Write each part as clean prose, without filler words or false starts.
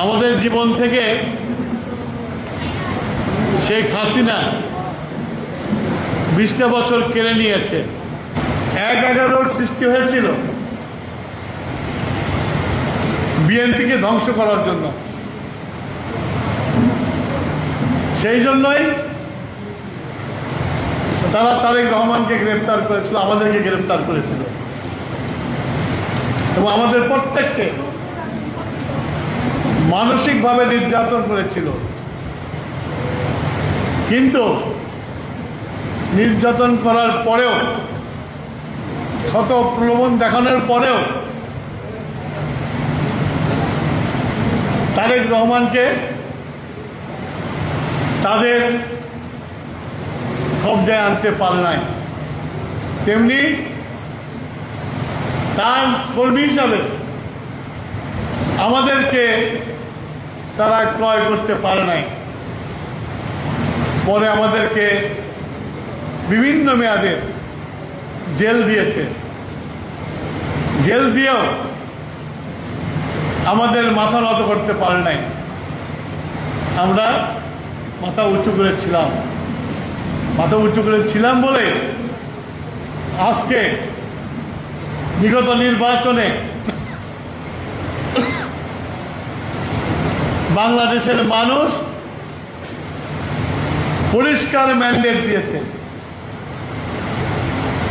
আমাদের জীবন থেকে শেখ হাসিনা 20টা বছর কেড়ে নিয়েছে। 11-11 সৃষ্টি হয়েছিল বিএনপিকে ধ্বংস করার জন্য। সেই জন্যই তারা তারেক রহমানকে গ্রেফতার করেছিল, আমাদেরকে গ্রেফতার করেছিল এবং আমাদের প্রত্যেককে মানসিকভাবে নির্যাতন করেছিল। কিন্তু নির্যাতন করার পরেও, শত প্রলোভন দেখানোর পরেও তারেক রহমানকে তাদের কবজায় আনতে পারে নাই, তেমনি তার কর্মী হিসাবে আমাদেরকে তারা ক্রয় করতে পারে নাই। পরে আমাদেরকে বিভিন্ন মেয়াদে জেল দিয়েছে। জেল দিয়েও আমাদের মাথা নত করতে পারে নাই। আমরা মাথা উঁচু করেছিলাম। মাথা উঁচু করেছিলাম বলে আজকে বিগত নির্বাচনে বাংলাদেশের মানুষ পরিষ্কার ম্যান্ডেট দিয়েছে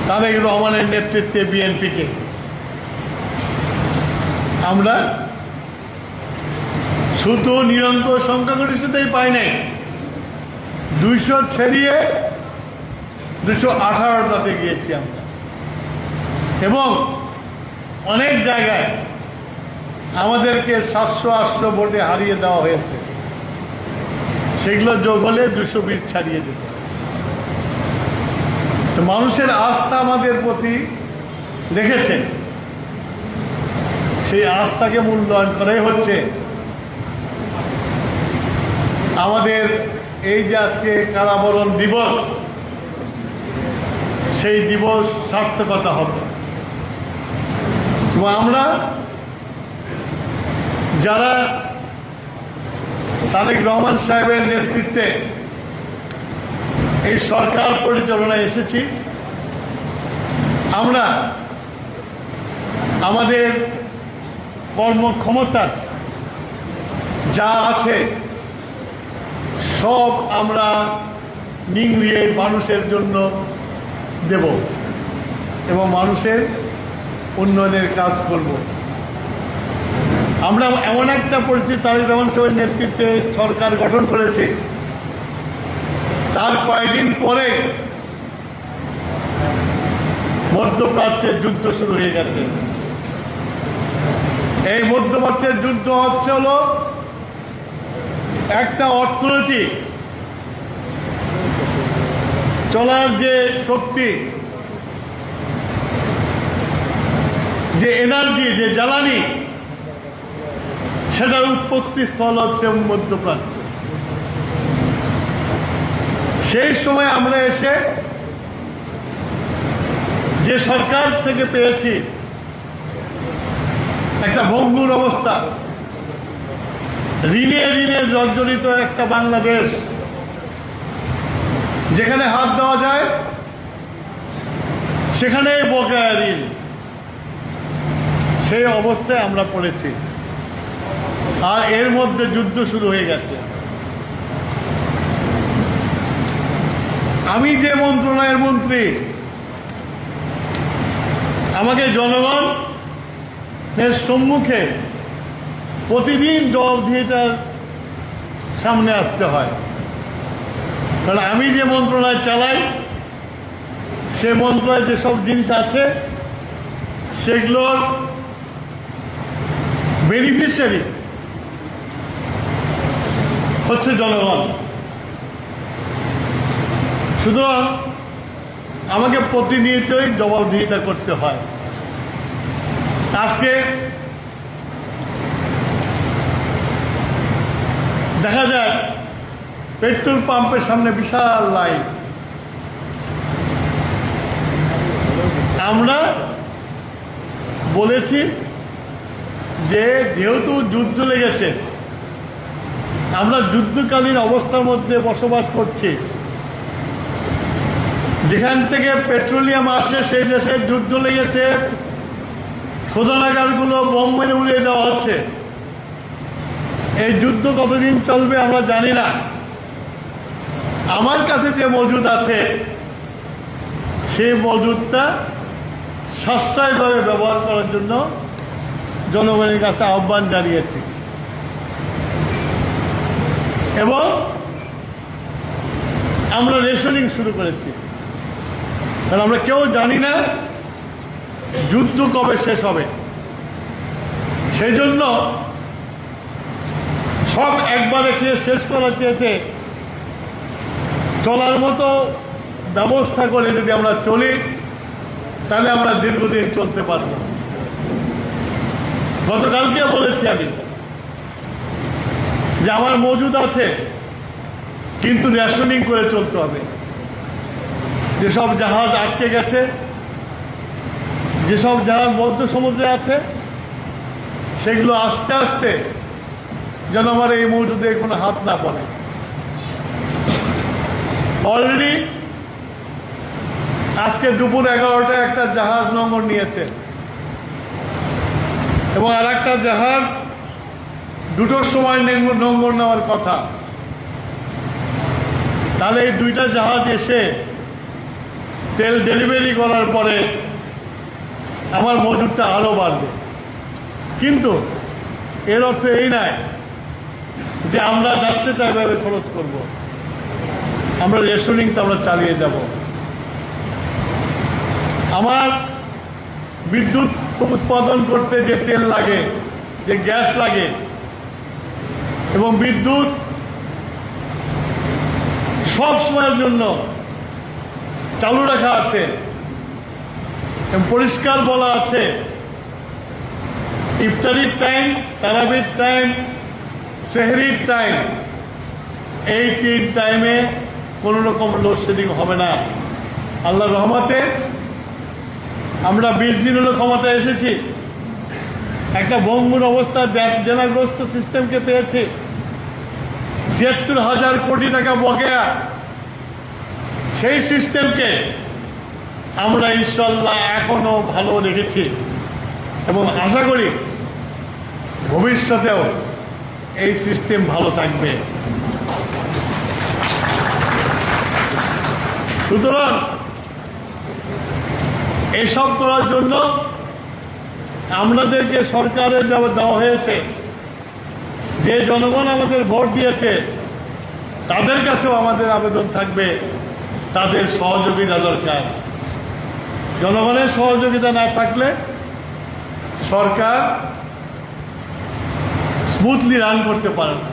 তারেক রহমানের নেতৃত্বে বিএনপিকে। আমরা শুধু নিরঙ্কুশ সংখ্যাগরিষ্ঠতাই পাই নাই, 200 ছেড়িয়ে 218টাতে গিয়েছি আমরা। এবং অনেক জায়গায় আমাদেরকে 700-800 ভোটে হারিয়ে দেওয়া হয়েছে। সেগুলো যোগ হলে 220 ছাড়িয়ে যেত। তো মানুষের আস্থা আমাদের প্রতি রেখেছে, সেই আস্থাকে মূল্যায়ন করাই হচ্ছে আমাদের এই যে আজকে কারাবরণ দিবস, সেই দিবস সার্থকতা হবে। তো আমরা যারা তারেক রহমান সাহেবের নেতৃত্বে এই সরকার পরিচালনায় এসেছি, আমরা আমাদের কর্মক্ষমতা যা আছে সব আমরা নিংড়িয়ে মানুষের জন্য দেব এবং মানুষের উন্নয়নের কাজ করব। আমরা এমন একটা পরিস্থিতি তারেক রহমান সাহেবের নেতৃত্বে সরকার গঠন করেছে, তার কয়েকদিন পরে মধ্যপ্রাচ্যের যুদ্ধ শুরু হয়ে গেছে। এই মধ্যপ্রাচ্যের যুদ্ধ হচ্ছে হলো একটা অর্থনৈতিক চলার যে শক্তি, যে এনার্জি, যে জ্বালানি, সেটার উৎপত্তি স্থল হচ্ছে মধ্যপ্রাচ্য। সেই সময় আমরা এসে যে সরকার থেকে পেয়েছি একটা ভঙ্গুর অবস্থা, ঋণে জর্জরিত একটা বাংলাদেশ, যেখানে হাত দেওয়া যায় সেখানে বকেয়া ঋণ, সেই অবস্থায় আমরা পড়েছি। আর এর মধ্যে যুদ্ধ শুরু হয়ে গেছে। আমি যে মন্ত্রণালয়ের মন্ত্রী, আমাকে জনগণের সম্মুখে প্রতিদিন জবাবদিহিতার সামনে আসতে হয়। কারণ আমি যে মন্ত্রণালয় চালাই, সে মন্ত্রণালয়ে যেসব জিনিস আছে সেগুলোর বেনিফিশিয়ারি হচ্ছে জনগণ। সুতরাং আমাকে প্রতিনিয়তই জবাবদিহিতা করতে হয়। আজকে দেখা যায় পেট্রোল পাম্পের সামনে বিশাল লাইন। আমরা বলেছি যে যেহেতু যুদ্ধ লেগেছে, আমরা যুদ্ধকালীন অবস্থার মধ্যে বসবাস করছি। যেখান থেকে পেট্রোলিয়াম আসে সেই দেশে যুদ্ধ লেগেছে, শোধনাগারগুলো বোম মেরে উড়িয়ে দেওয়া হচ্ছে। এই যুদ্ধ কতদিন চলবে আমরা জানি না। আমার কাছে যে মজুদ আছে সেই মজুদটা সাশ্রয়ভাবে ব্যবহার করার জন্য জনগণের কাছে আহ্বান জানিয়েছি এবং আমরা রেশনিং শুরু করেছি। কারণ আমরা কেউ জানি না যুদ্ধ কবে শেষ হবে, সেই জন্য সব একবারে খেয়ে শেষ করার চেয়েতে চলার মতো ব্যবস্থা করে যদি আমরা চলি তাহলে আমরা দীর্ঘদিন চলতে পারব। গতকালকে বলেছি আমি যে আমার মজুদ আছে কিন্তু রেশনিং করে চলতে হবে। যেসব জাহাজ আটকে গেছে, যেসব জাহাজ মধ্য সমুদ্রে আছে, সেগুলো আস্তে আস্তে যেন আমার এই মজুদে কোনো হাত না পড়ে। অলরেডি আজকে দুপুর 11টায় একটা জাহাজ নোঙর নিয়েছে এবং আর একটা জাহাজ 2টোর সময় নোঙর নেওয়ার কথা। তাহলে এই 2টা জাহাজ এসে তেল ডেলিভারি করার পরে আমার মজুদটা আরও বাড়বে। কিন্তু এর অর্থ এই নয় যে আমরা যাচ্ছে তাই ভাবে খরচ করব। আমরা রেশনিংটা আমরা চালিয়ে যাব। আমার বিদ্যুৎ উৎপাদন করতে যে তেল লাগে, যে গ্যাস লাগে এবং বিদ্যুৎ সব সময়ের জন্য চালু রাখা আছে এবং পরিষ্কার বলা আছে ইফতারির টাইম, তারাবির টাইম, সেহরির টাইম, এই 3 টাইমে কোনো রকম লোডশেডিং হবে না। আল্লাহর রহমতে আমরা 20 দিন হলো ক্ষমতায় এসেছি, একটা ভঙ্গুর অবস্থা জেনাগ্রস্ত সিস্টেমকে পেয়েছি। ৭৬,০০০ কোটি টাকা বকেয়া সেই সিস্টেমকে আমরা ইনশাল্লাহ এখনো ভালো রেখেছি এবং আশা করি ভবিষ্যতেও এই সিস্টেম ভালো থাকবে। সুতরাং এসব করার জন্য আমাদেরকে সরকারের দেওয়া হয়েছে, যে জনগণ আমাদের ভোট দিয়েছে তাদের কাছেও আমাদের আবেদন থাকবে, তাদের সহযোগিতা দরকার। জনগণের সহযোগিতা না থাকলে সরকার স্মুথলি রান করতে পারে না।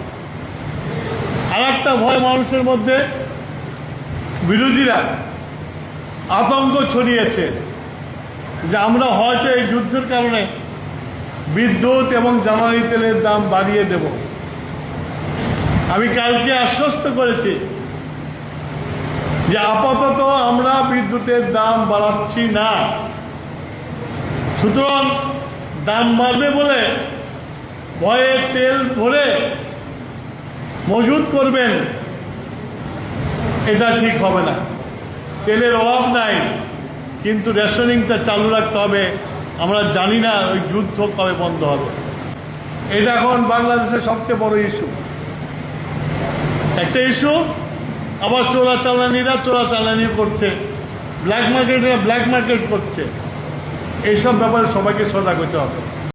আর একটা ভয় মানুষের মধ্যে, বিরোধীরা আতঙ্ক ছড়িয়েছে যে আমরা হয়তো এই যুদ্ধের কারণে বিদ্যুৎ এবং জ্বালানি তেলের দাম বাড়িয়ে দেব। আমি কালকে আশ্বস্ত করেছি যে আপাতত আমরা বিদ্যুতের দাম বাড়াচ্ছি না। সুতরাং দাম বাড়বে বলে ভয়ে তেল ভরে মজুত করবেন, এটা ঠিক হবে না। তেলের অভাব নাই, কিন্তু রেশনিংটা চালু রাখতে হবে। আমরা জানি না ওই যুদ্ধ কবে বন্ধ হবে। এটা এখন বাংলাদেশের সবচেয়ে বড় ইস্যু, একটা ইস্যু। আবার চোরাচালানিরা চোরাচালানি করছে, ব্ল্যাক মার্কেটেরা ব্ল্যাক মার্কেট করছে। এইসব ব্যাপারে সবাইকে সজাগ হতে হবে।